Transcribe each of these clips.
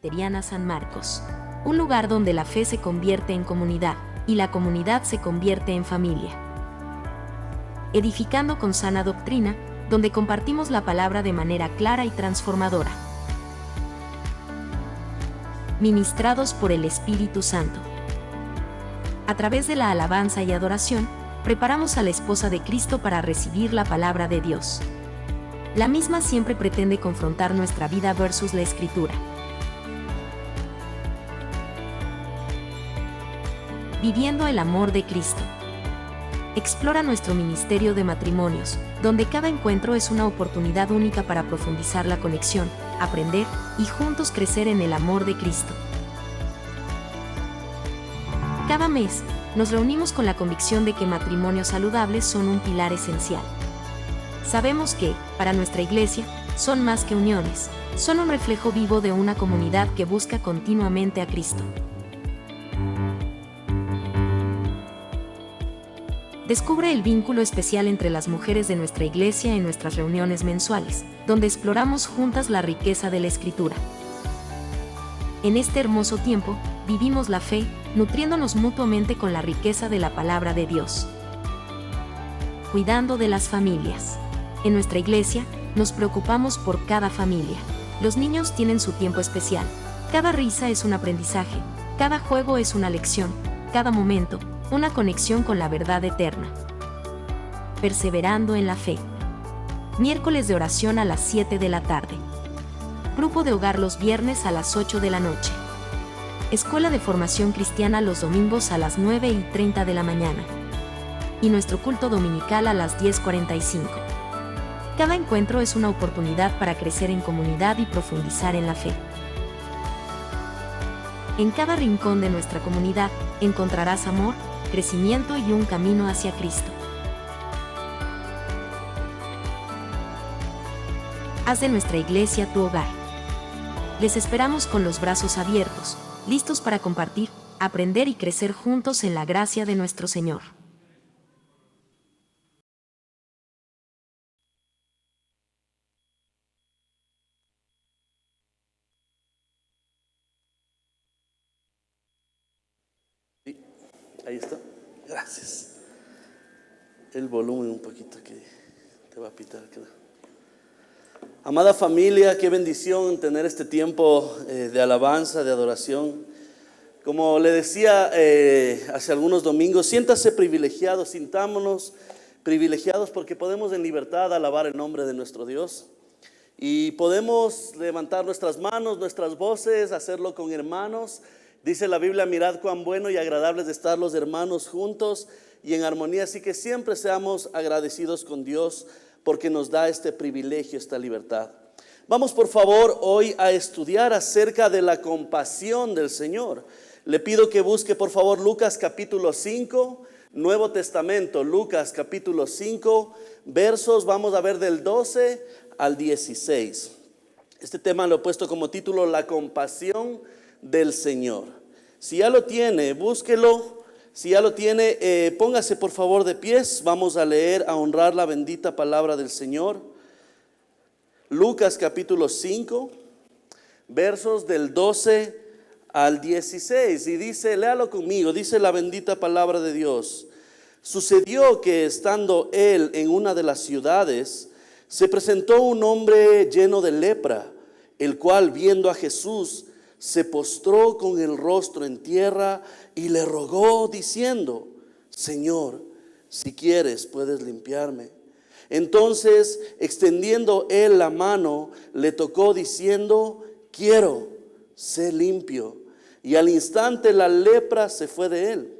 Presbiteriana San Marcos. Un lugar donde la fe se convierte en comunidad y la comunidad se convierte en familia. Edificando con sana doctrina, donde compartimos la palabra de manera clara y transformadora. Ministrados por el Espíritu Santo. A través de la alabanza y adoración, preparamos a la esposa de Cristo para recibir la palabra de Dios. La misma siempre pretende confrontar nuestra vida versus la Escritura. Viviendo el amor de Cristo. Explora nuestro ministerio de matrimonios, donde cada encuentro es una oportunidad única para profundizar la conexión, aprender y juntos crecer en el amor de Cristo. Cada mes, nos reunimos con la convicción de que matrimonios saludables son un pilar esencial. Sabemos que, para nuestra iglesia, son más que uniones, son un reflejo vivo de una comunidad que busca continuamente a Cristo. Descubre el vínculo especial entre las mujeres de nuestra iglesia en nuestras reuniones mensuales, donde exploramos juntas la riqueza de la Escritura. En este hermoso tiempo, vivimos la fe, nutriéndonos mutuamente con la riqueza de la palabra de Dios. Cuidando de las familias. En nuestra iglesia, nos preocupamos por cada familia. Los niños tienen su tiempo especial. Cada risa es un aprendizaje, cada juego es una lección, cada momento, una conexión con la verdad eterna. Perseverando en la fe. Miércoles de oración a las 7 de la tarde. Grupo de hogar los viernes a las 8 de la noche. Escuela de formación cristiana los domingos a las 9:30 de la mañana. Y nuestro culto dominical a las 10:45. Cada encuentro es una oportunidad para crecer en comunidad y profundizar en la fe. En cada rincón de nuestra comunidad encontrarás amor, crecimiento y un camino hacia Cristo. Haz de nuestra iglesia tu hogar. Les esperamos con los brazos abiertos, listos para compartir, aprender y crecer juntos en la gracia de nuestro Señor. Sí, ahí está. Gracias. El volumen un poquito que te va a pitar. Amada familia, qué bendición tener este tiempo de alabanza, de adoración. Como le decía hace algunos domingos, siéntase privilegiado, sintámonos privilegiados porque podemos en libertad alabar el nombre de nuestro Dios. Y podemos levantar nuestras manos, nuestras voces, hacerlo con hermanos. Dice la Biblia, mirad cuán bueno y agradable es estar los hermanos juntos y en armonía. Así que siempre seamos agradecidos con Dios porque nos da este privilegio, esta libertad. Vamos por favor hoy a estudiar acerca de la compasión del Señor. Le pido que busque por favor Lucas capítulo 5, Nuevo Testamento, Lucas capítulo 5, versos, vamos a ver del 12 al 16. Este tema lo he puesto como título, la compasión del Señor. Si ya lo tiene, búsquelo. Si ya lo tiene, póngase por favor de pies. Vamos a leer, a honrar la bendita palabra del Señor. Lucas capítulo 5, versos del 12 al 16. Y dice, léalo conmigo, dice la bendita palabra de Dios. Sucedió que estando él en una de las ciudades, se presentó un hombre lleno de lepra, el cual viendo a Jesús, se postró con el rostro en tierra y le rogó diciendo, Señor, si quieres puedes limpiarme. Entonces, extendiendo él la mano, le tocó diciendo, quiero, sé limpio. Y al instante la lepra se fue de él.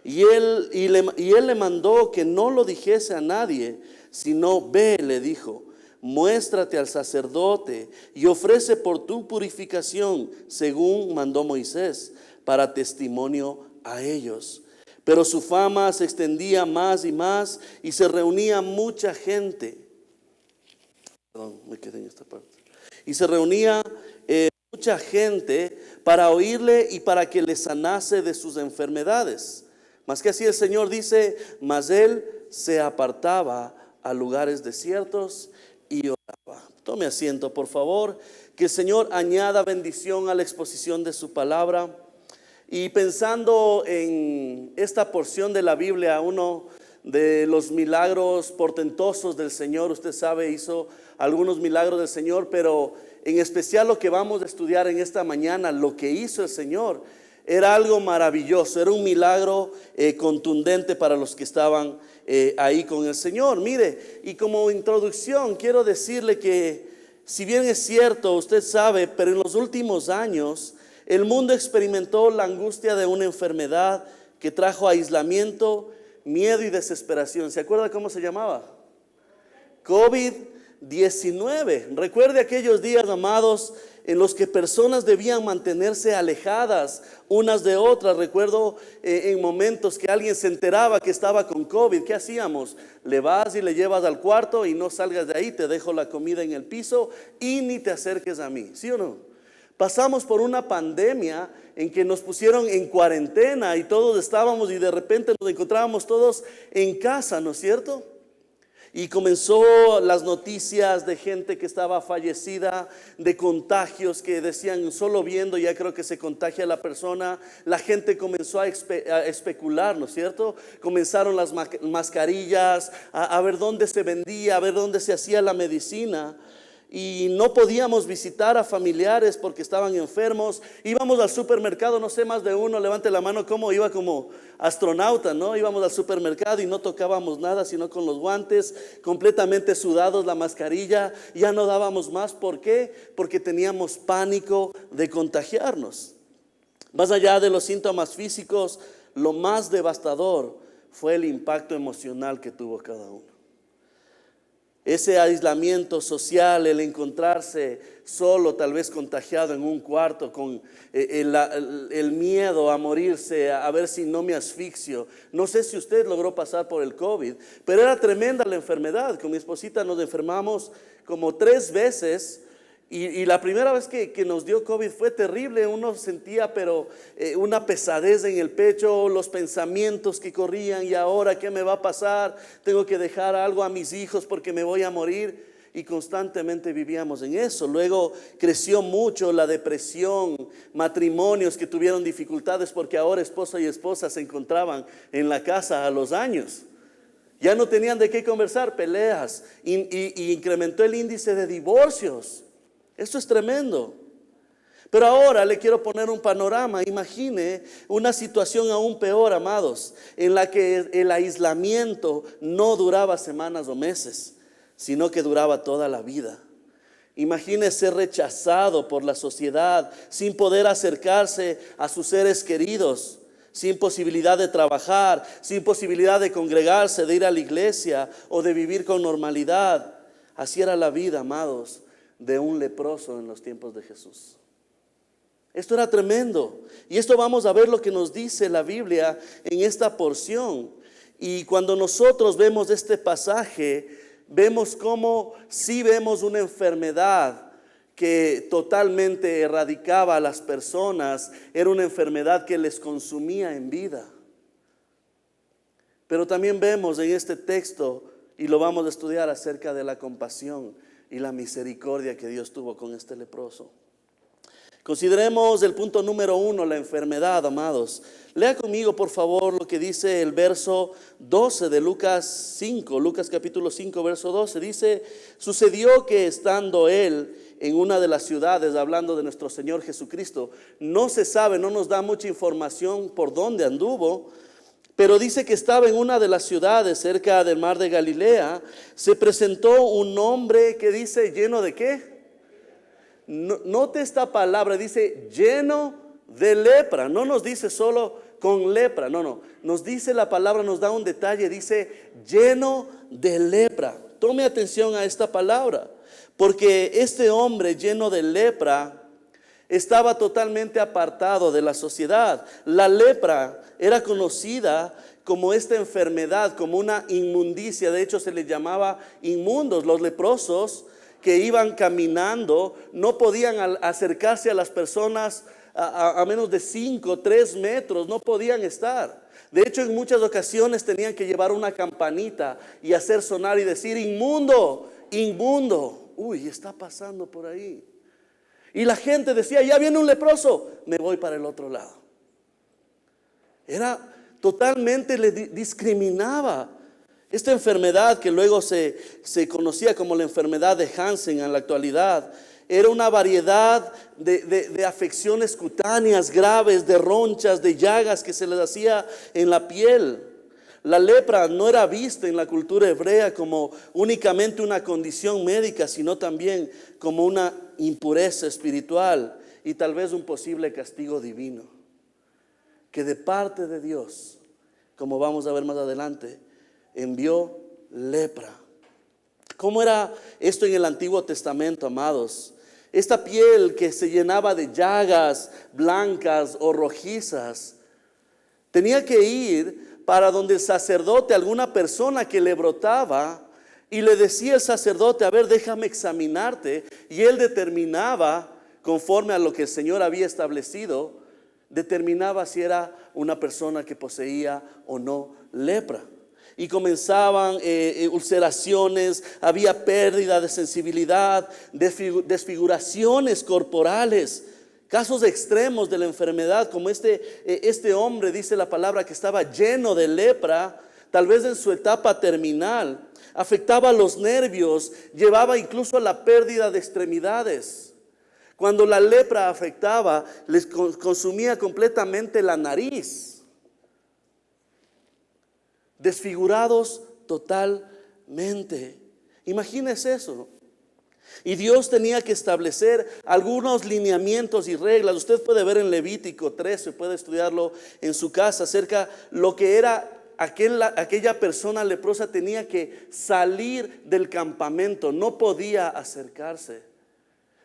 Y él le mandó que no lo dijese a nadie, sino ve, le dijo, muéstrate al sacerdote y ofrece por tu purificación, según mandó Moisés, para testimonio a ellos. Pero su fama se extendía más y más y se reunía mucha gente. Perdón, me quedé en esta parte. Y se reunía mucha gente para oírle y para que le sanase de sus enfermedades. Mas que así el Señor dice, mas él se apartaba a lugares desiertos y oraba. Tome asiento, por favor. Que el Señor añada bendición a la exposición de su palabra. Y pensando en esta porción de la Biblia, uno de los milagros portentosos del Señor, usted sabe, hizo algunos milagros del Señor, pero en especial lo que vamos a estudiar en esta mañana, lo que hizo el Señor, era algo maravilloso, era un milagro contundente para los que estaban ahí con el Señor. Mire, y como introducción quiero decirle que si bien es cierto, usted sabe, pero en los últimos años el mundo experimentó la angustia de una enfermedad que trajo aislamiento, miedo y desesperación. ¿Se acuerda cómo se llamaba? COVID-19. Recuerde aquellos días, amados, en los que personas debían mantenerse alejadas unas de otras. Recuerdo en momentos que alguien se enteraba que estaba con COVID. ¿Qué hacíamos? Le vas y le llevas al cuarto y no salgas de ahí, te dejo la comida en el piso y ni te acerques a mí. ¿Sí o no? Pasamos por una pandemia en que nos pusieron en cuarentena y todos estábamos y de repente nos encontrábamos todos en casa, ¿no es cierto? Y comenzó las noticias de gente que estaba fallecida, de contagios que decían solo viendo ya creo que se contagia la persona. La gente comenzó a especular, ¿no es cierto? Comenzaron las mascarillas, a ver dónde se vendía, a ver dónde se hacía la medicina. Y no podíamos visitar a familiares porque estaban enfermos. Íbamos al supermercado, no sé, más de uno, levante la mano, como iba como astronauta, ¿no? Íbamos al supermercado y no tocábamos nada, sino con los guantes, completamente sudados, la mascarilla, ya no dábamos más. ¿Por qué? Porque teníamos pánico de contagiarnos. Más allá de los síntomas físicos, lo más devastador fue el impacto emocional que tuvo cada uno. Ese aislamiento social, el encontrarse solo, tal vez contagiado en un cuarto, con el miedo a morirse, a ver si no me asfixio. No sé si usted logró pasar por el COVID, pero era tremenda la enfermedad. Con mi esposita nos enfermamos como 3 veces. Y la primera vez que nos dio COVID fue terrible. Uno sentía pero una pesadez en el pecho, los pensamientos que corrían. ¿Y ahora qué me va a pasar? Tengo que dejar algo a mis hijos porque me voy a morir. Y constantemente vivíamos en eso. Luego creció mucho la depresión, matrimonios que tuvieron dificultades porque ahora esposo y esposa se encontraban en la casa a los años. Ya no tenían de qué conversar, peleas. Y incrementó el índice de divorcios. Esto es tremendo. Pero ahora le quiero poner un panorama. Imagine una situación aún peor, amados, en la que el aislamiento no duraba semanas o meses, sino que duraba toda la vida. Imagine ser rechazado por la sociedad, sin poder acercarse a sus seres queridos, sin posibilidad de trabajar, sin posibilidad de congregarse, de ir a la iglesia o de vivir con normalidad. Así era la vida, amados, de un leproso en los tiempos de Jesús. Esto era tremendo. Y esto vamos a ver lo que nos dice la Biblia en esta porción. Y cuando nosotros vemos este pasaje, vemos cómo sí vemos una enfermedad que totalmente erradicaba a las personas. Era una enfermedad que les consumía en vida. Pero también vemos en este texto, y lo vamos a estudiar, acerca de la compasión y la misericordia que Dios tuvo con este leproso. Consideremos el punto número 1, la enfermedad, amados. Lea conmigo, por favor, lo que dice el verso 12 de Lucas 5. Lucas capítulo 5, verso 12. Dice: sucedió que estando él en una de las ciudades, hablando de nuestro Señor Jesucristo, no se sabe, no nos da mucha información por dónde anduvo, pero dice que estaba en una de las ciudades cerca del mar de Galilea. Se presentó un hombre que dice lleno de ¿qué? Note esta palabra, dice lleno de lepra. No nos dice solo con lepra, no. Nos dice la palabra, nos da un detalle, dice lleno de lepra. Tome atención a esta palabra, porque este hombre lleno de lepra estaba totalmente apartado de la sociedad. La lepra era conocida como esta enfermedad, como una inmundicia. De hecho, se les llamaba inmundos. Los leprosos que iban caminando no podían acercarse a las personas a menos de 5, 3 metros. No podían estar. De hecho, en muchas ocasiones tenían que llevar una campanita y hacer sonar y decir: inmundo, inmundo. uy, está pasando por ahí. Y la gente decía, ya viene un leproso, me voy para el otro lado. Era totalmente, le discriminaba. Esta enfermedad que luego se conocía como la enfermedad de Hansen en la actualidad, era una variedad de afecciones cutáneas graves, de ronchas, de llagas que se les hacía en la piel. La lepra no era vista en la cultura hebrea como únicamente una condición médica, sino también como una impureza espiritual y tal vez un posible castigo divino. Que de parte de Dios, como vamos a ver más adelante, envió lepra. ¿Cómo era esto en el Antiguo Testamento, amados? Esta piel que se llenaba de llagas blancas o rojizas, tenía que ir para donde el sacerdote, alguna persona que le brotaba, y le decía el sacerdote, a ver, déjame examinarte, y él determinaba, conforme a lo que el Señor había establecido, determinaba si era una persona que poseía o no lepra. Y comenzaban ulceraciones, había pérdida de sensibilidad, desfiguraciones corporales, casos extremos de la enfermedad, como este hombre, dice la palabra, que estaba lleno de lepra, tal vez en su etapa terminal, afectaba los nervios, llevaba incluso a la pérdida de extremidades. Cuando la lepra afectaba, les consumía completamente la nariz. Desfigurados totalmente. Imagínese eso. Y Dios tenía que establecer algunos lineamientos y reglas. Usted puede ver en Levítico 13, puede estudiarlo en su casa, acerca de lo que era aquella persona leprosa. Tenía que salir del campamento, no podía acercarse.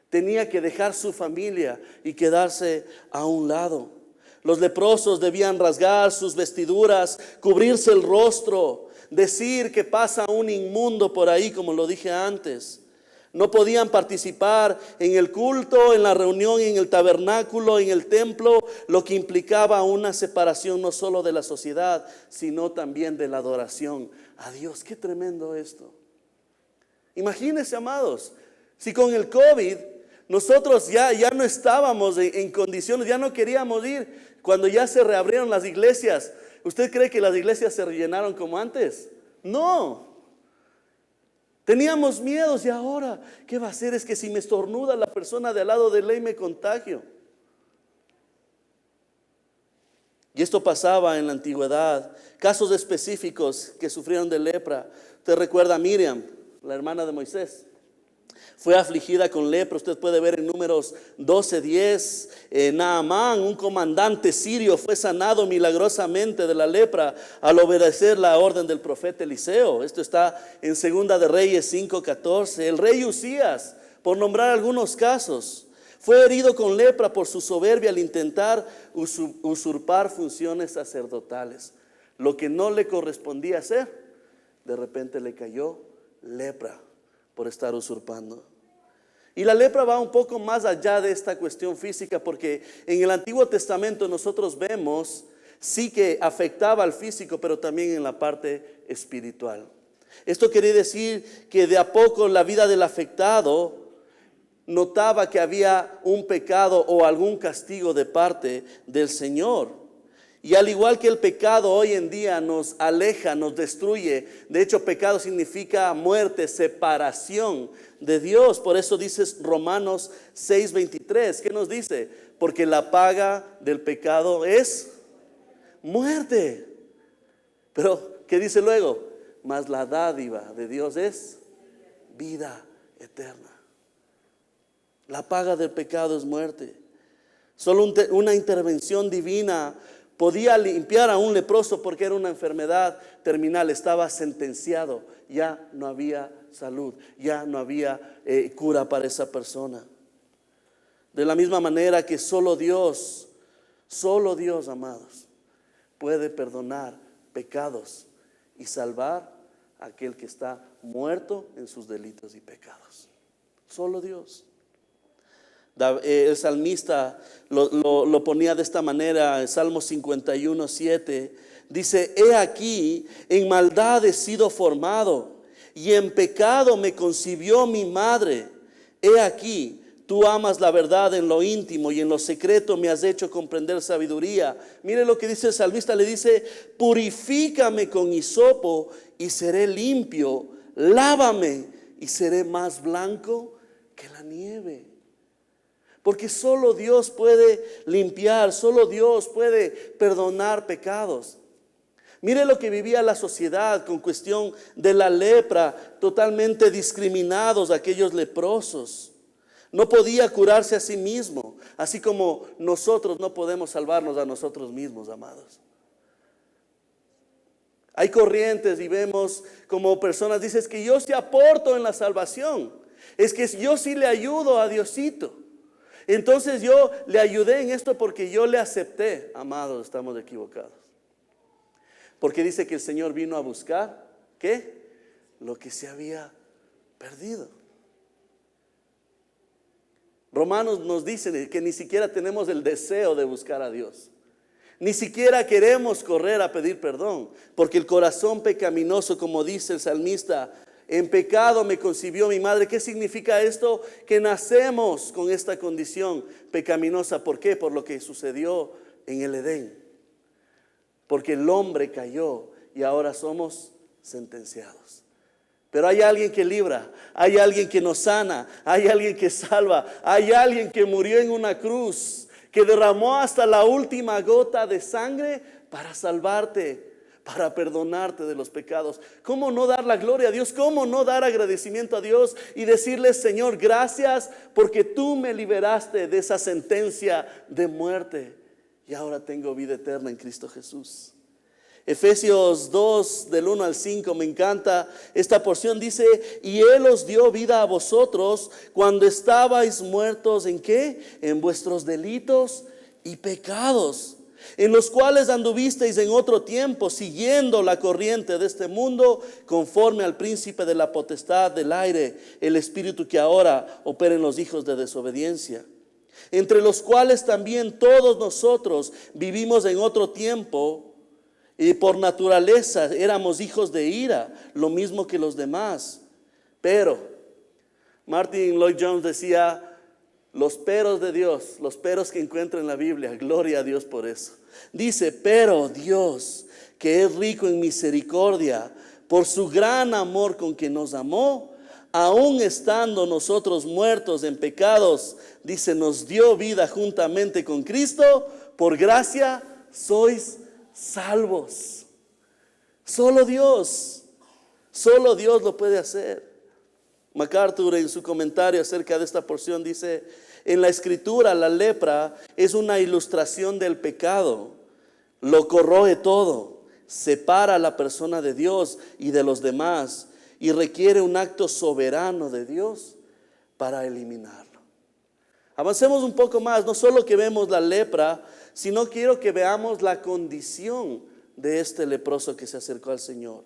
Tenía que dejar su familia y quedarse a un lado. Los leprosos debían rasgar sus vestiduras, cubrirse el rostro, decir que pasa un inmundo por ahí, como lo dije antes. No podían participar en el culto, en la reunión, en el tabernáculo, en el templo, lo que implicaba una separación no solo de la sociedad, sino también de la adoración a Dios. Qué tremendo esto. Imagínense, amados, si con el COVID nosotros ya no estábamos en condiciones, ya no queríamos ir. Cuando ya se reabrieron las iglesias, ¿usted cree que las iglesias se rellenaron como antes? No. Teníamos miedos. Y ahora, ¿qué va a hacer? Es que si me estornuda la persona de al lado de ley me contagio. Y esto pasaba en la antigüedad. Casos específicos que sufrieron de lepra. Usted recuerda a Miriam, la hermana de Moisés. Fue afligida con lepra. Usted puede ver en Números 12:10. Naamán, un comandante sirio, fue sanado milagrosamente de la lepra al obedecer la orden del profeta Eliseo. Esto está en Segunda de Reyes 5:14. El rey Usías, por nombrar algunos casos, fue herido con lepra por su soberbia al intentar usurpar funciones sacerdotales. Lo que no le correspondía hacer, de repente le cayó lepra por estar usurpando. Y la lepra va un poco más allá de esta cuestión física, porque en el Antiguo Testamento nosotros vemos sí que afectaba al físico, pero también en la parte espiritual. Esto quiere decir que de a poco la vida del afectado notaba que había un pecado o algún castigo de parte del Señor. Y al igual que el pecado hoy en día nos aleja, nos destruye. De hecho, pecado significa muerte, separación de Dios. Por eso dice Romanos 6:23. ¿Qué nos dice? Porque la paga del pecado es muerte. Pero, ¿qué dice luego? Mas la dádiva de Dios es vida eterna. La paga del pecado es muerte. Solo una intervención divina podía limpiar a un leproso, porque era una enfermedad terminal. Estaba sentenciado. Ya no había salud. Ya no había cura para esa persona. De la misma manera que solo Dios, amados, puede perdonar pecados y salvar a aquel que está muerto en sus delitos y pecados. Solo Dios. El salmista lo ponía de esta manera en Salmo 51:7. Dice: he aquí, en maldad he sido formado, y en pecado me concibió mi madre. He aquí, tú amas la verdad en lo íntimo y en lo secreto me has hecho comprender sabiduría. Mire lo que dice el salmista, le dice: purifícame con hisopo y seré limpio, lávame y seré más blanco que la nieve. Porque solo Dios puede limpiar, solo Dios puede perdonar pecados. Mire lo que vivía la sociedad con cuestión de la lepra, totalmente discriminados aquellos leprosos. No podía curarse a sí mismo, así como nosotros no podemos salvarnos a nosotros mismos, amados. Hay corrientes y vemos como personas dicen: es que yo sí aporto en la salvación, es que yo sí le ayudo a Diosito. Entonces yo le ayudé en esto porque yo le acepté. Amados, estamos equivocados. Porque dice que el Señor vino a buscar, ¿qué? Lo que se había perdido. Romanos nos dice que ni siquiera tenemos el deseo de buscar a Dios. Ni siquiera queremos correr a pedir perdón, porque el corazón pecaminoso, como dice el salmista, en pecado me concibió mi madre. ¿Qué significa esto? Que nacemos con esta condición pecaminosa. ¿Por qué? Por lo que sucedió en el Edén. Porque el hombre cayó y ahora somos sentenciados. Pero hay alguien que libra, hay alguien que nos sana, hay alguien que salva, hay alguien que murió en una cruz, que derramó hasta la última gota de sangre para salvarte, para perdonarte de los pecados. ¿Cómo no dar la gloria a Dios? ¿Cómo no dar agradecimiento a Dios y decirle: Señor, gracias porque tú me liberaste de esa sentencia de muerte y ahora tengo vida eterna en Cristo Jesús? Efesios 2 del 1 al 5, me encanta esta porción. Dice: y Él os dio vida a vosotros cuando estabais muertos ¿en qué? En vuestros delitos y pecados, en los cuales anduvisteis en otro tiempo, siguiendo la corriente de este mundo, conforme al príncipe de la potestad del aire, el espíritu que ahora opera en los hijos de desobediencia, entre los cuales también todos nosotros vivimos en otro tiempo, y por naturaleza éramos hijos de ira, lo mismo que los demás. Pero Martin Lloyd-Jones decía: los peros de Dios, los peros que encuentra en la Biblia, gloria a Dios por eso. Dice: pero Dios, que es rico en misericordia, por su gran amor con que nos amó, aun estando nosotros muertos en pecados, dice, nos dio vida juntamente con Cristo. Por gracia sois salvos. Solo Dios lo puede hacer. MacArthur, en su comentario acerca de esta porción, dice: en la escritura la lepra es una ilustración del pecado. Lo corroe todo, separa a la persona de Dios y de los demás, y requiere un acto soberano de Dios para eliminarlo. Avancemos un poco más. No solo que vemos la lepra, sino quiero que veamos la condición de este leproso que se acercó al Señor.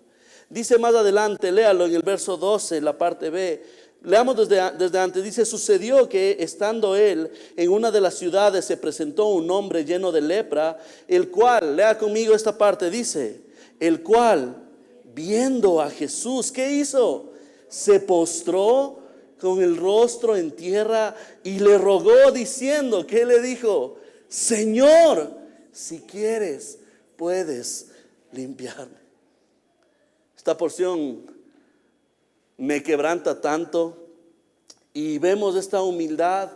Dice más adelante, léalo en el verso 12, la parte B. Leamos desde antes. Dice: sucedió que estando él en una de las ciudades, se presentó un hombre lleno de lepra, el cual, lea conmigo esta parte, dice: el cual, viendo a Jesús, ¿qué hizo? Se postró con el rostro en tierra y le rogó diciendo, ¿qué le dijo? Señor, si quieres, puedes limpiarme. Esta porción me quebranta tanto, y vemos esta humildad,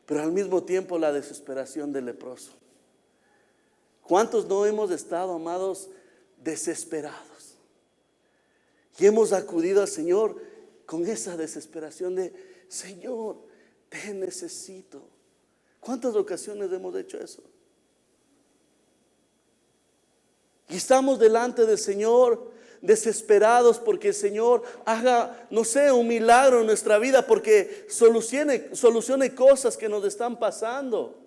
pero al mismo tiempo la desesperación del leproso. ¿Cuántos no hemos estado, amados, desesperados? Y hemos acudido al Señor con esa desesperación de: Señor, te necesito. ¿Cuántas ocasiones hemos hecho eso? Y estamos delante del Señor desesperados porque el Señor haga, no sé, un milagro en nuestra vida, porque solucione cosas que nos están pasando.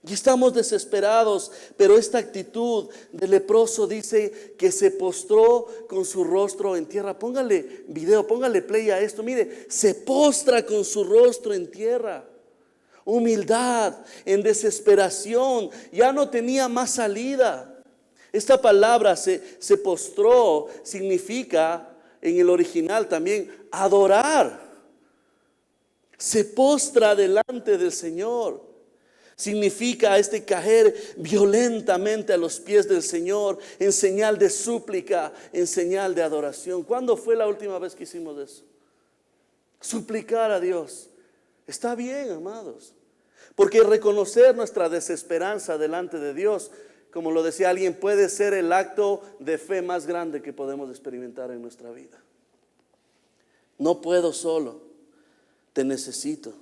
Y estamos desesperados, pero esta actitud del leproso dice que se postró con su rostro en tierra. Póngale video, póngale play a esto. Mire, se postra con su rostro en tierra. Humildad, en desesperación, ya no tenía más salida. Esta palabra se postró significa en el original también adorar. Se postra delante del Señor. Significa caer violentamente a los pies del Señor en señal de súplica, en señal de adoración. ¿Cuándo fue la última vez que hicimos eso? Suplicar a Dios. Está bien, amados, porque reconocer nuestra desesperanza delante de Dios, como lo decía alguien, puede ser el acto de fe más grande que podemos experimentar en nuestra vida. No puedo solo, te necesito.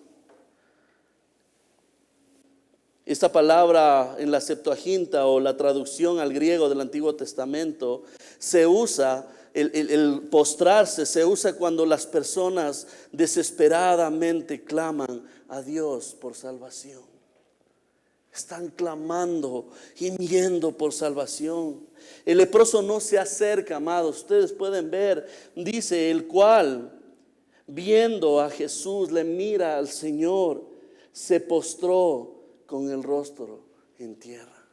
Esta palabra en la Septuaginta o la traducción al griego del Antiguo Testamento se usa, el postrarse se usa cuando las personas desesperadamente claman a Dios por salvación. Están clamando, gimiendo por salvación. El leproso no se acerca, amados. Ustedes pueden ver, dice, el cual, viendo a Jesús, le mira al Señor, se postró con el rostro en tierra.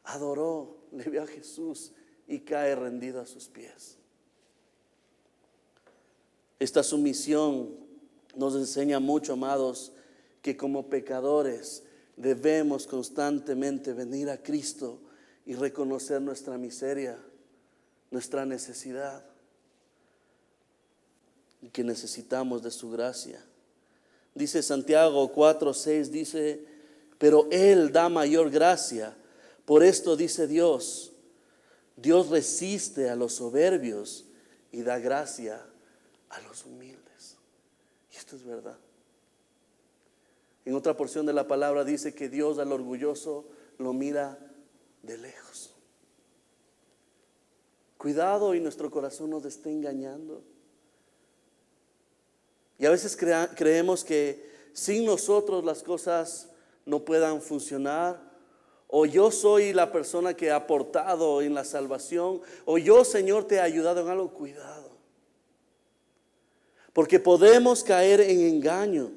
Adoró, le vio a Jesús y cae rendido a sus pies. Esta sumisión nos enseña mucho, amados, que como pecadores debemos constantemente venir a Cristo y reconocer nuestra miseria, nuestra necesidad, y que necesitamos de su gracia. Dice Santiago 4:6, dice, pero Él da mayor gracia. Por esto dice Dios, Dios resiste a los soberbios y da gracia a los humildes. Y esto es verdad. En otra porción de la palabra dice que Dios al orgulloso lo mira de lejos. Cuidado y nuestro corazón nos esté engañando. Y a veces creemos que sin nosotros las cosas no puedan funcionar. O yo soy la persona que ha aportado en la salvación. O yo, Señor, te he ayudado en algo. Cuidado. Porque podemos caer en engaño.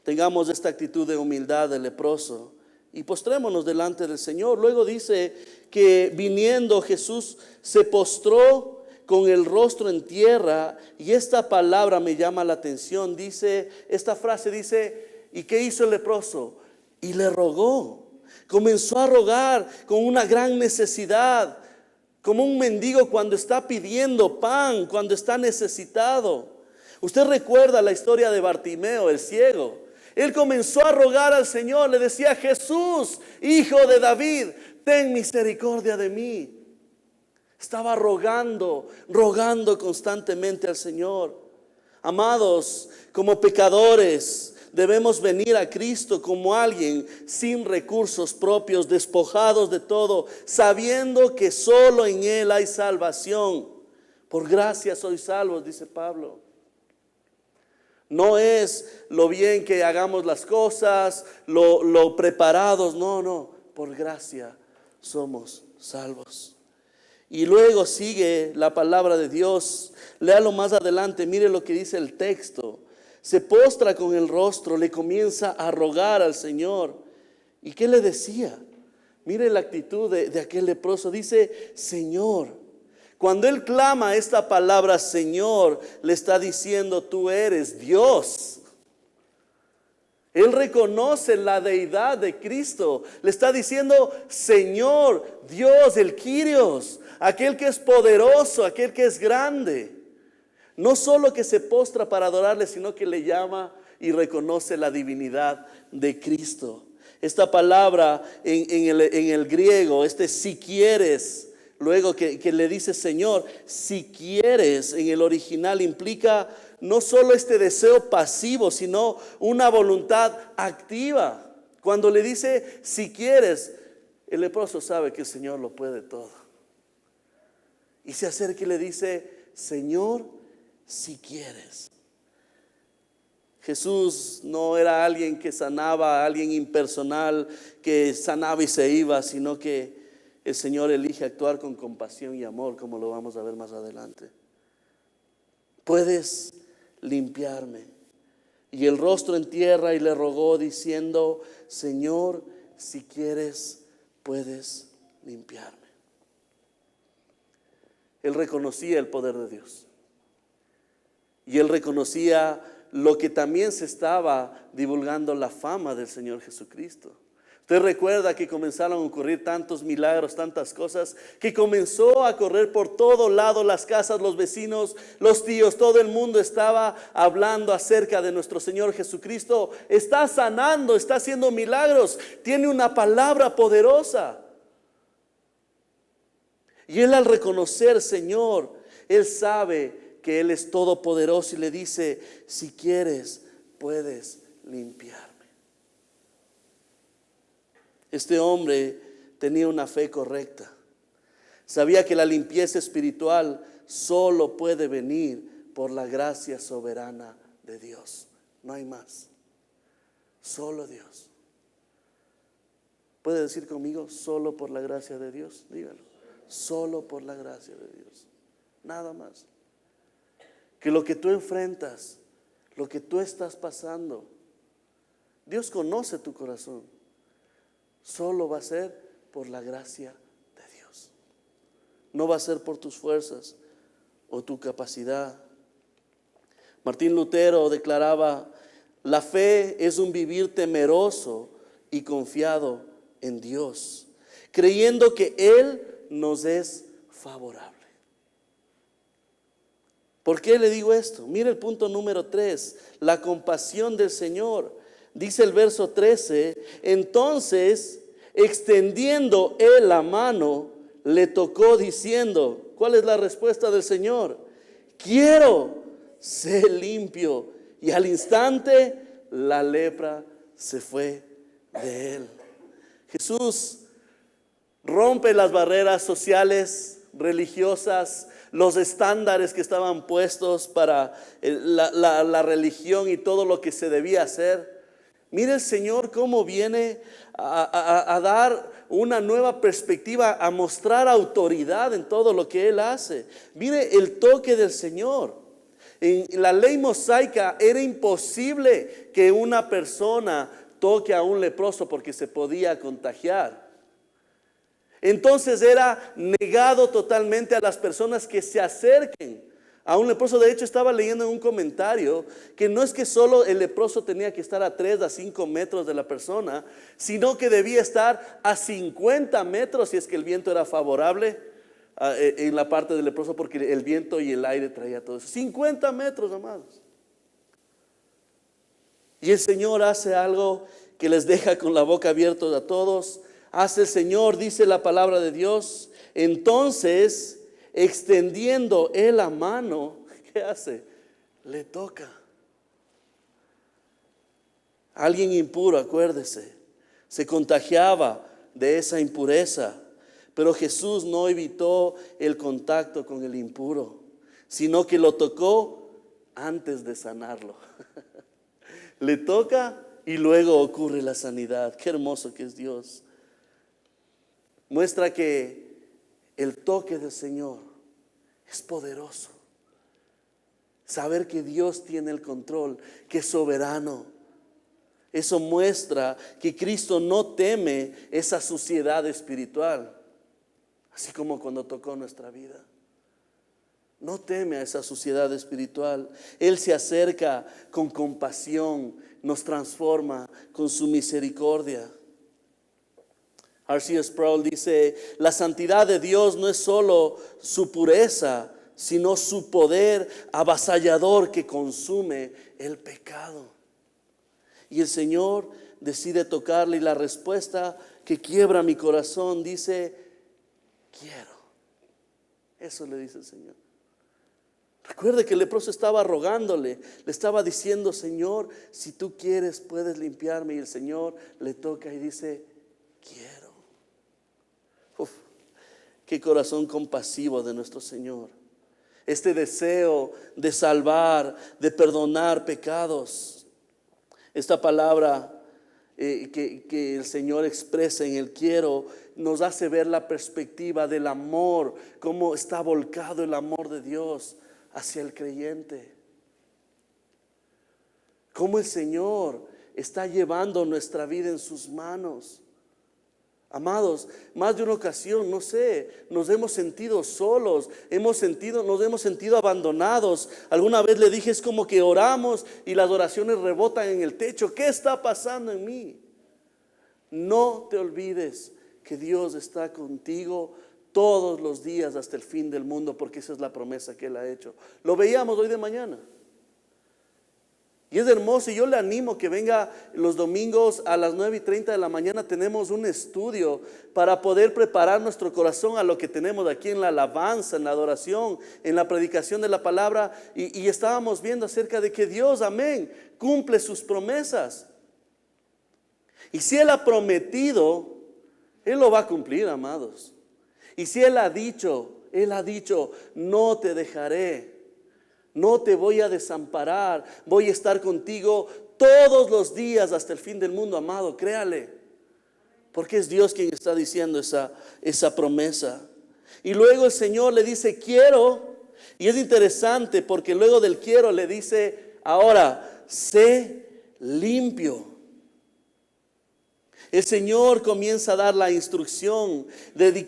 Tengamos esta actitud de humildad del leproso y postrémonos delante del Señor. Luego dice que viniendo Jesús se postró con el rostro en tierra, y esta palabra me llama la atención. Dice, esta frase dice, ¿y qué hizo el leproso? Y le rogó. Comenzó a rogar con una gran necesidad, como un mendigo cuando está pidiendo pan, cuando está necesitado. Usted recuerda la historia de Bartimeo, el ciego. Él comenzó a rogar al Señor, le decía, Jesús, hijo de David, ten misericordia de mí. Estaba rogando constantemente al Señor. Amados, como pecadores, debemos venir a Cristo como alguien sin recursos propios, despojados de todo, sabiendo que solo en Él hay salvación. Por gracia sois salvos, dice Pablo. No es lo bien que hagamos las cosas, lo preparados, no, por gracia somos salvos. Y luego sigue la palabra de Dios. Léalo más adelante, mire lo que dice el texto. Se postra con el rostro, le comienza a rogar al Señor. ¿Y qué le decía? Mire la actitud de aquel leproso. Dice, Señor. Cuando él clama esta palabra Señor, le está diciendo, tú eres Dios. Él reconoce la deidad de Cristo. Le está diciendo, Señor, Dios, el Kyrios, aquel que es poderoso, aquel que es grande. No solo que se postra para adorarle, sino que le llama y reconoce la divinidad de Cristo. Esta palabra en el griego, si quieres, luego que le dice Señor, si quieres, en el original implica no solo este deseo pasivo, sino una voluntad activa. Cuando le dice si quieres, el leproso sabe que el Señor lo puede todo. Y se acerca y le dice, Señor, si quieres. Jesús no era alguien que sanaba, alguien impersonal que sanaba y se iba, sino que el Señor elige actuar con compasión y amor, como lo vamos a ver más adelante. Puedes limpiarme. Y el rostro en tierra y le rogó diciendo, Señor, si quieres, puedes limpiarme. él reconocía el poder de Dios. Y él reconocía lo que también se estaba divulgando, la fama del Señor Jesucristo. Usted recuerda que comenzaron a ocurrir tantos milagros, tantas cosas, que comenzó a correr por todo lado las casas, los vecinos, los tíos, todo el mundo estaba hablando acerca de nuestro Señor Jesucristo. Está sanando, está haciendo milagros, tiene una palabra poderosa. Y él, al reconocer, Señor, él sabe que Él es todopoderoso y le dice: si quieres, puedes limpiarme. Este hombre tenía una fe correcta. Sabía que la limpieza espiritual solo puede venir por la gracia soberana de Dios. No hay más. Solo Dios. ¿Puede decir conmigo: solo por la gracia de Dios? Dígalo. Solo por la gracia de Dios. Nada más. Que lo que tú enfrentas, lo que tú estás pasando, Dios conoce tu corazón. Solo va a ser por la gracia de Dios. No va a ser por tus fuerzas o tu capacidad. Martín Lutero declaraba: la fe es un vivir temeroso y confiado en Dios, creyendo que Él nos es favorable. ¿Por qué le digo esto? Mira el punto número 3, la compasión del Señor. Dice el verso 13: entonces, extendiendo él la mano, le tocó diciendo, ¿cuál es la respuesta del Señor? Quiero ser limpio. Y al instante la lepra se fue de él. Jesús rompe las barreras sociales, religiosas, los estándares que estaban puestos para la religión y todo lo que se debía hacer. Mire el Señor cómo viene a dar una nueva perspectiva, a mostrar autoridad en todo lo que Él hace. Mire el toque del Señor. En la ley mosaica era imposible que una persona toque a un leproso porque se podía contagiar. Entonces era negado totalmente a las personas que se acerquen a un leproso. De hecho, estaba leyendo en un comentario que no es que solo el leproso tenía que estar a 3 a 5 metros de la persona, sino que debía estar a 50 metros si es que el viento era favorable en la parte del leproso, porque el viento y el aire traía todo eso. 50 metros, amados. Y el Señor hace algo que les deja con la boca abierta a todos. Hace el Señor, dice la palabra de Dios, entonces, extendiendo él la mano, ¿qué hace? Le toca. Alguien impuro, acuérdese, se contagiaba de esa impureza, pero Jesús no evitó el contacto con el impuro, sino que lo tocó antes de sanarlo. Le toca y luego ocurre la sanidad. Qué hermoso que es Dios. Muestra que el toque del Señor es poderoso. Saber que Dios tiene el control, que es soberano. Eso muestra que Cristo no teme esa suciedad espiritual. Así como cuando tocó nuestra vida. No teme a esa suciedad espiritual. Él se acerca con compasión, nos transforma con su misericordia. R.C. Sproul dice: la santidad de Dios no es solo su pureza, sino su poder avasallador que consume el pecado. Y el Señor decide tocarle, y la respuesta que quiebra mi corazón dice: quiero. Eso le dice el Señor. Recuerde que el leproso estaba rogándole, le estaba diciendo: Señor, si tú quieres puedes limpiarme. Y el Señor le toca y dice: quiero. Uf, qué corazón compasivo de nuestro Señor. Este deseo de salvar, de pecados. Esta palabra que el Señor expresa en el quiero nos hace ver la perspectiva del amor, cómo está volcado el amor de Dios hacia el creyente. Cómo el Señor está llevando nuestra vida en sus manos. Amados, más de una ocasión, no sé, nos hemos sentido solos, nos hemos sentido abandonados. Alguna vez le dije, es como que oramos y las oraciones rebotan en el techo. ¿Qué está pasando en mí? No te olvides que Dios está contigo todos los días hasta el fin del mundo, porque esa es la promesa que Él ha hecho. Lo veíamos hoy de mañana. Y es hermoso, y yo le animo que venga los domingos a las 9:30 de la mañana. Tenemos un estudio para poder preparar nuestro corazón a lo que tenemos aquí en la alabanza, en la adoración, en la predicación de la palabra. Y estábamos viendo acerca de que Dios, amén, cumple sus promesas. Y si Él ha prometido, Él lo va a cumplir, amados. Y si Él ha dicho, no te dejaré. No te voy a desamparar, voy a estar contigo todos los días hasta el fin del mundo, amado, créale. Porque es Dios quien está diciendo esa promesa. Y luego el Señor le dice, quiero. Y es interesante porque luego del quiero le dice, ahora, sé limpio. El Señor comienza a dar la instrucción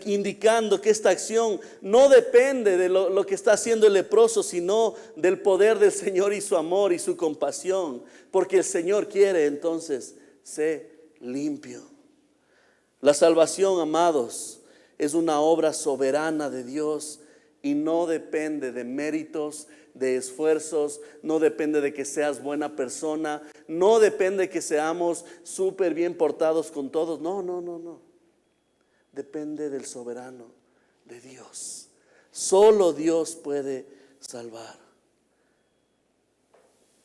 indicando que esta acción no depende de lo que está haciendo el leproso, sino del poder del Señor y su amor y su compasión. Porque el Señor quiere, entonces, sé limpio. La salvación, amados, es una obra soberana de Dios y no depende de méritos, de esfuerzos, no depende de que seas buena persona, no depende de que seamos súper bien portados con todos. No. Depende del soberano, de Dios. Solo Dios puede salvar.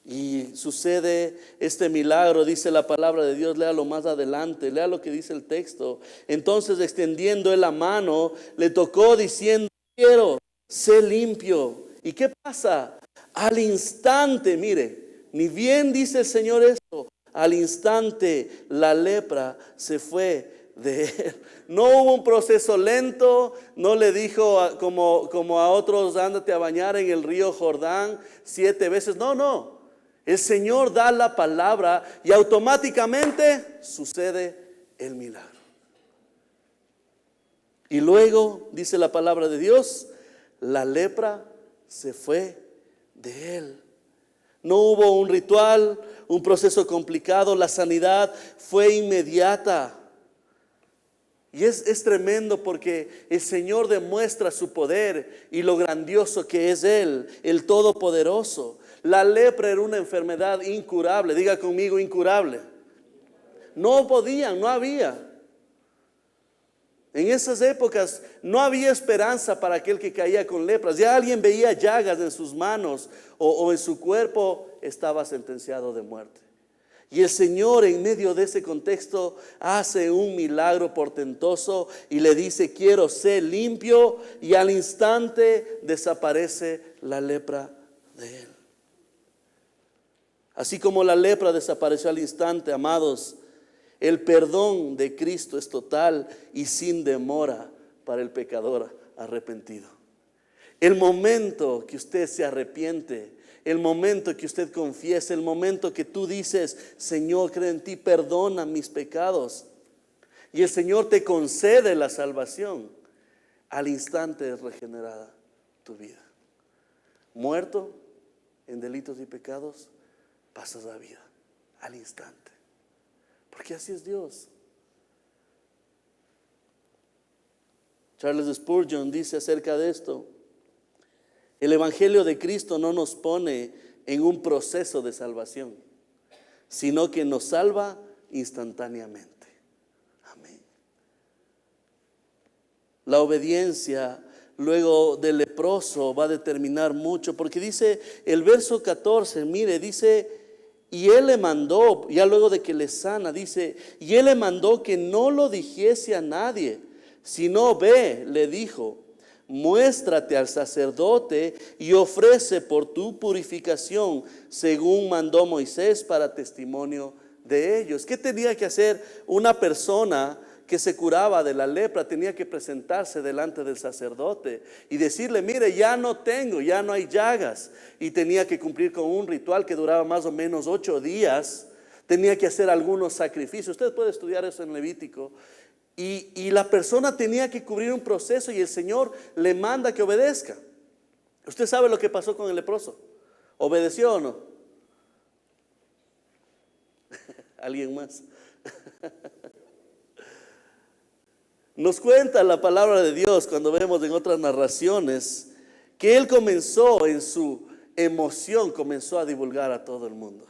Y sucede este milagro, dice la palabra de Dios. Léalo más adelante, lea lo que dice el texto. Entonces, extendiendo él la mano, le tocó diciendo, quiero, sé limpio. ¿Y qué pasa? Al instante, mire, ni bien dice el Señor esto, al instante la lepra se fue de él. No hubo un proceso lento, no le dijo como a otros, ándate a bañar en el río Jordán 7 veces. No, el Señor da la palabra y automáticamente sucede el milagro. Y luego dice la palabra de Dios, la lepra se fue de él. No hubo un ritual, un proceso complicado, la sanidad fue inmediata. Y es tremendo porque el Señor demuestra su poder y lo grandioso que es Él, el Todopoderoso. La lepra era una enfermedad incurable, diga conmigo, incurable. No podían, no había. En esas épocas no había esperanza para aquel que caía con lepras. Ya alguien veía llagas en sus manos o en su cuerpo, estaba sentenciado de muerte. Y el Señor, en medio de ese contexto, hace un milagro portentoso y le dice, quiero ser limpio, y al instante desaparece la lepra de él. Así como la lepra desapareció al instante, amados, el perdón de Cristo es total y sin demora para el pecador arrepentido. El momento que usted se arrepiente, el momento que usted confiesa, el momento que tú dices, Señor, creo en ti, perdona mis pecados, y el Señor te concede la salvación, al instante es regenerada tu vida. Muerto en delitos y pecados, pasas a vida al instante. Porque así es Dios. Charles Spurgeon dice acerca de esto: el Evangelio de Cristo no nos pone en un proceso de salvación, sino que nos salva instantáneamente. Amén. La obediencia luego del leproso va a determinar mucho, porque dice el verso 14, mire, dice, y él le mandó, ya luego de que le sana, dice, y él le mandó que no lo dijese a nadie, sino ve, le dijo, muéstrate al sacerdote y ofrece por tu purificación, según mandó Moisés, para testimonio de ellos. ¿Qué tenía que hacer una persona que se curaba de la lepra? Tenía que presentarse delante del sacerdote y decirle, mire, ya no hay llagas. Y tenía que cumplir con un ritual que duraba más o menos 8 días. Tenía que hacer algunos sacrificios. Usted puede estudiar eso en Levítico. y la persona tenía que cubrir un proceso y el Señor le manda que obedezca. Usted sabe lo que pasó con el leproso. ¿Obedeció o no? ¿Alguien más? Nos cuenta la palabra de Dios cuando vemos en otras narraciones que él comenzó en su emoción, comenzó a divulgar a todo el mundo.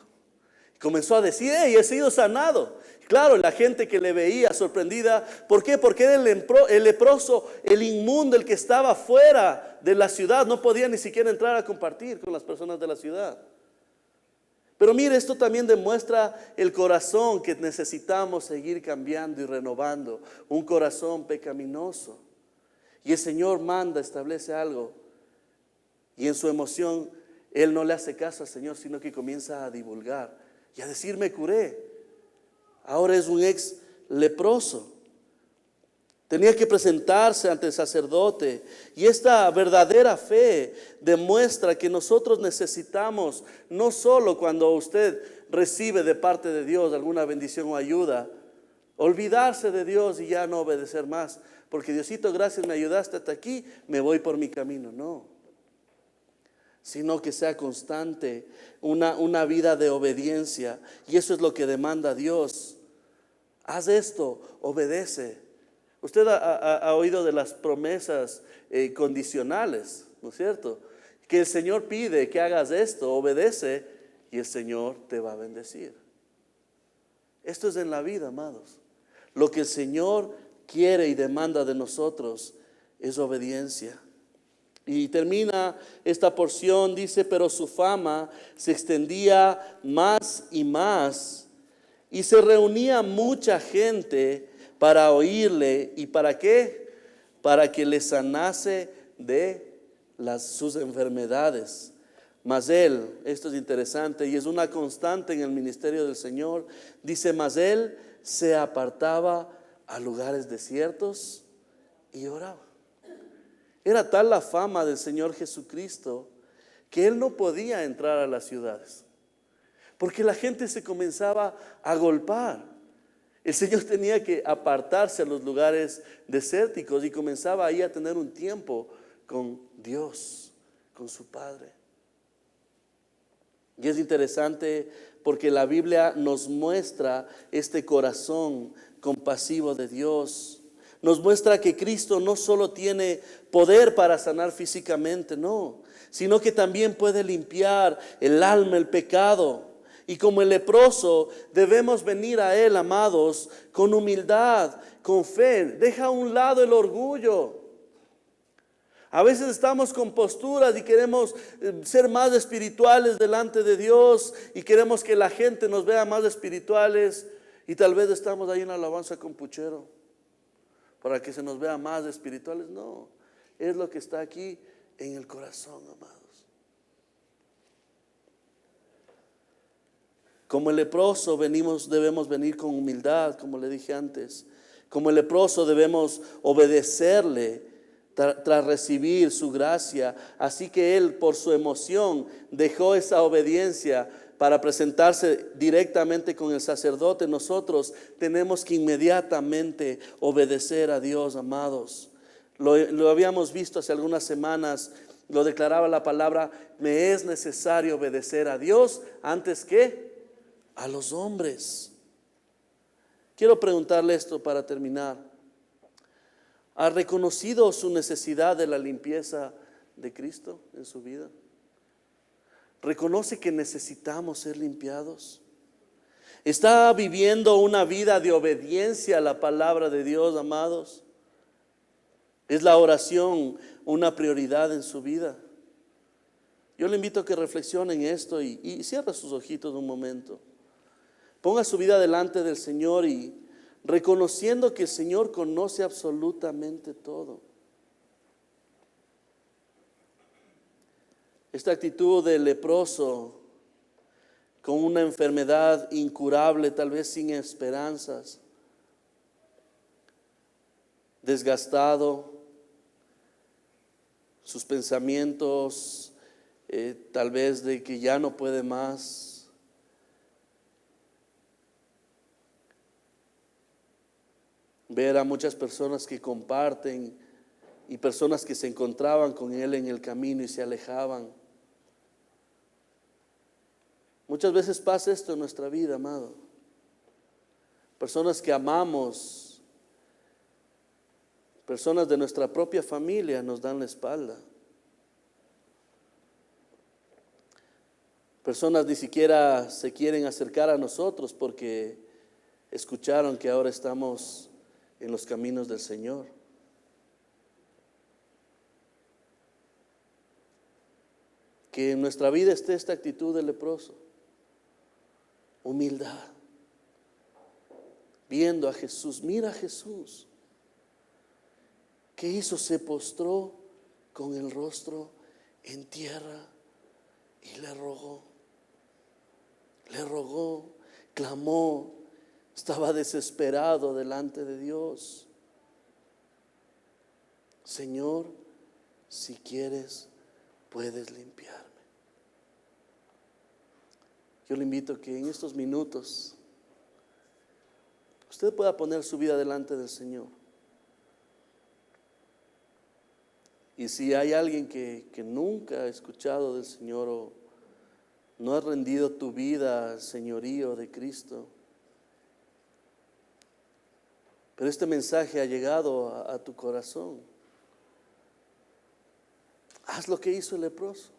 Comenzó a decir, hey, he sido sanado. Claro, la gente que le veía sorprendida. ¿Por qué? Porque era el leproso, el inmundo, el que estaba fuera de la ciudad. No podía ni siquiera entrar a compartir con las personas de la ciudad. Pero mire, esto también demuestra el corazón que necesitamos seguir cambiando y renovando. Un corazón pecaminoso. Y el Señor manda, establece algo. Y en su emoción, él no le hace caso al Señor, sino que comienza a divulgar y a decir, me curé. Ahora es un ex leproso. Tenía que presentarse ante el sacerdote. Y esta verdadera fe demuestra que nosotros necesitamos, no solo cuando usted recibe de parte de Dios alguna bendición o ayuda, olvidarse de Dios y ya no obedecer más. Porque Diosito, gracias, me ayudaste hasta aquí, me voy por mi camino. No. Sino que sea constante, una vida de obediencia. Y eso es lo que demanda Dios. Haz esto, obedece. Usted ha oído de las promesas condicionales, ¿no es cierto? Que el Señor pide que hagas esto, obedece y el Señor te va a bendecir. Esto es en la vida, amados. Lo que el Señor quiere y demanda de nosotros es obediencia. Y termina esta porción, dice, pero su fama se extendía más y más y se reunía mucha gente para oírle. ¿Y para qué? Para que le sanase de sus enfermedades. Mas él, esto es interesante y es una constante en el ministerio del Señor, dice, mas él se apartaba a lugares desiertos y oraba. Era tal la fama del Señor Jesucristo que él no podía entrar a las ciudades, porque la gente se comenzaba a agolpar. El Señor tenía que apartarse a los lugares desérticos y comenzaba ahí a tener un tiempo con Dios, con su Padre. Y es interesante porque la Biblia nos muestra este corazón compasivo de Dios. Nos muestra que Cristo no solo tiene poder para sanar físicamente, no, sino que también puede limpiar el alma, el pecado. Y como el leproso debemos venir a Él, amados, con humildad, con fe. Deja a un lado el orgullo. A veces estamos con posturas y queremos ser más espirituales delante de Dios y queremos que la gente nos vea más espirituales y tal vez estamos ahí en alabanza con puchero para que se nos vea más espirituales. No, es lo que está aquí en el corazón, amados. Como el leproso debemos venir con humildad, como le dije antes. Como el leproso debemos obedecerle tras recibir su gracia. Así que él, por su emoción, dejó esa obediencia para presentarse directamente con el sacerdote. Nosotros tenemos que inmediatamente obedecer a Dios, amados. Lo habíamos visto hace algunas semanas. Lo declaraba la palabra: me es necesario obedecer a Dios antes que a los hombres. Quiero preguntarle esto para terminar. ¿Ha reconocido su necesidad de la limpieza de Cristo en su vida? ¿Reconoce que necesitamos ser limpiados? ¿Está viviendo una vida de obediencia a la palabra de Dios, amados? ¿Es la oración una prioridad en su vida? Yo le invito a que reflexione en esto y cierre sus ojitos un momento. Ponga su vida delante del Señor y reconociendo que el Señor conoce absolutamente todo. Esta actitud del leproso con una enfermedad incurable, tal vez sin esperanzas, desgastado, sus pensamientos tal vez de que ya no puede más. ver a muchas personas que comparten y personas que se encontraban con Él en el camino y se alejaban. Muchas veces pasa esto en nuestra vida, amado. Personas que amamos, personas de nuestra propia familia nos dan la espalda. Personas ni siquiera se quieren acercar a nosotros porque escucharon que ahora estamos en los caminos del Señor. Que en nuestra vida esté esta actitud de leproso. Humildad. Viendo a Jesús. Mira a Jesús. ¿Qué hizo? Se postró con el rostro en tierra y le rogó. Le rogó, clamó. Estaba desesperado delante de Dios. Señor, si quieres, puedes limpiarme. Yo le invito a que en estos minutos usted pueda poner su vida delante del Señor. Y si hay alguien que nunca ha escuchado del Señor o no ha rendido tu vida al señorío de Cristo, pero este mensaje ha llegado a tu corazón, haz lo que hizo el leproso.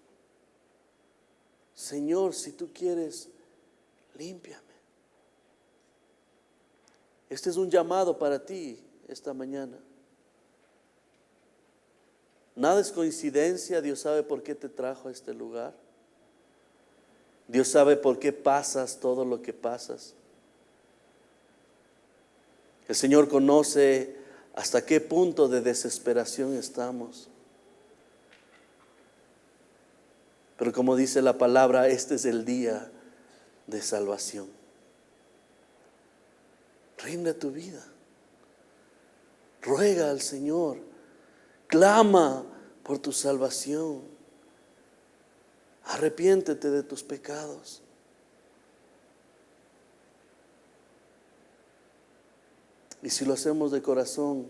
Señor, si tú quieres, límpiame. Este es un llamado para ti esta mañana. Nada es coincidencia. Dios sabe por qué te trajo a este lugar. Dios sabe por qué pasas todo lo que pasas. El Señor conoce hasta qué punto de desesperación estamos. Pero como dice la palabra, este es el día de salvación. Rinde tu vida. Ruega al Señor. Clama por tu salvación. Arrepiéntete de tus pecados. Y si lo hacemos de corazón,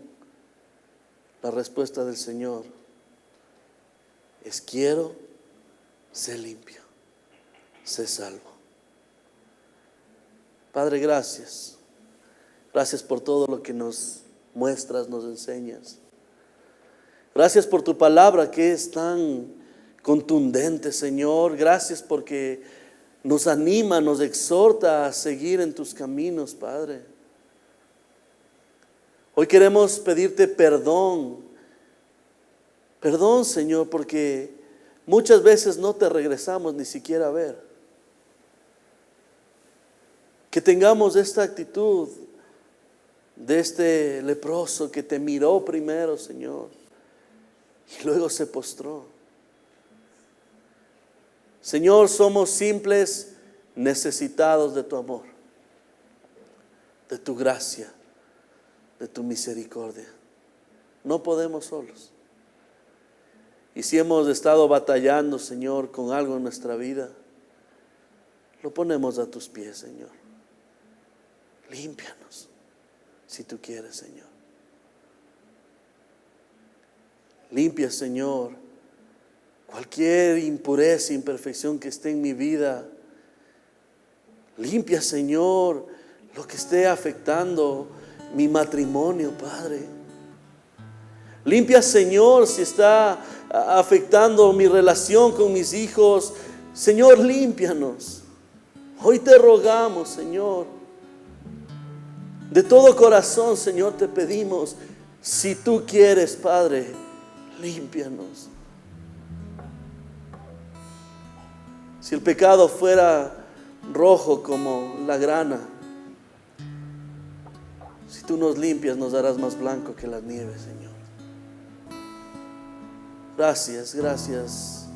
la respuesta del Señor es: quiero, sé limpio, sé salvo. Padre, gracias. Gracias por todo lo que nos muestras, nos enseñas. Gracias por tu palabra que es tan contundente, Señor. Gracias porque nos anima, nos exhorta a seguir en tus caminos, Padre. Hoy queremos pedirte perdón. Perdón, Señor, porque muchas veces no te regresamos ni siquiera a ver. Que tengamos esta actitud de este leproso que te miró primero, Señor, y luego se postró. Señor, somos simples necesitados de tu amor, de tu gracia, de tu misericordia. No podemos solos. Y si hemos estado batallando, Señor, con algo en nuestra vida, lo ponemos a tus pies, Señor. Límpianos, si tú quieres, Señor. Limpia, Señor, cualquier impureza, imperfección que esté en mi vida. Limpia, Señor, lo que esté afectando mi matrimonio, Padre. Limpia, Señor, si está afectando mi relación con mis hijos. Señor, límpianos. Hoy te rogamos, Señor. De todo corazón, Señor, te pedimos, si tú quieres, Padre, límpianos. Si el pecado fuera rojo como la grana, si tú nos limpias, nos harás más blanco que la nieve, Señor. Gracias, gracias,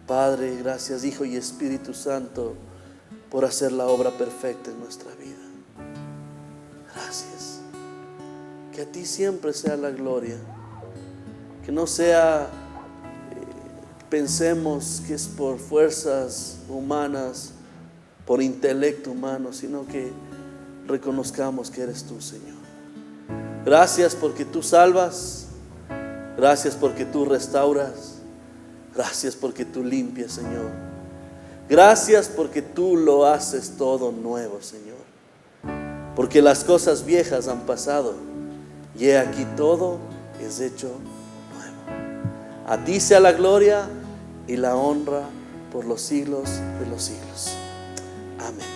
Padre, gracias, Hijo y Espíritu Santo, por hacer la obra perfecta en nuestra vida. Gracias. Que a ti siempre sea la gloria. Que no sea, pensemos que es por fuerzas humanas, por intelecto humano, sino que reconozcamos que eres tú, Señor. Gracias porque tú salvas. Gracias porque tú restauras. Gracias porque tú limpias, Señor. Gracias porque tú lo haces todo nuevo, Señor. Porque las cosas viejas han pasado y he aquí todo es hecho nuevo. A ti sea la gloria y la honra por los siglos de los siglos. Amén.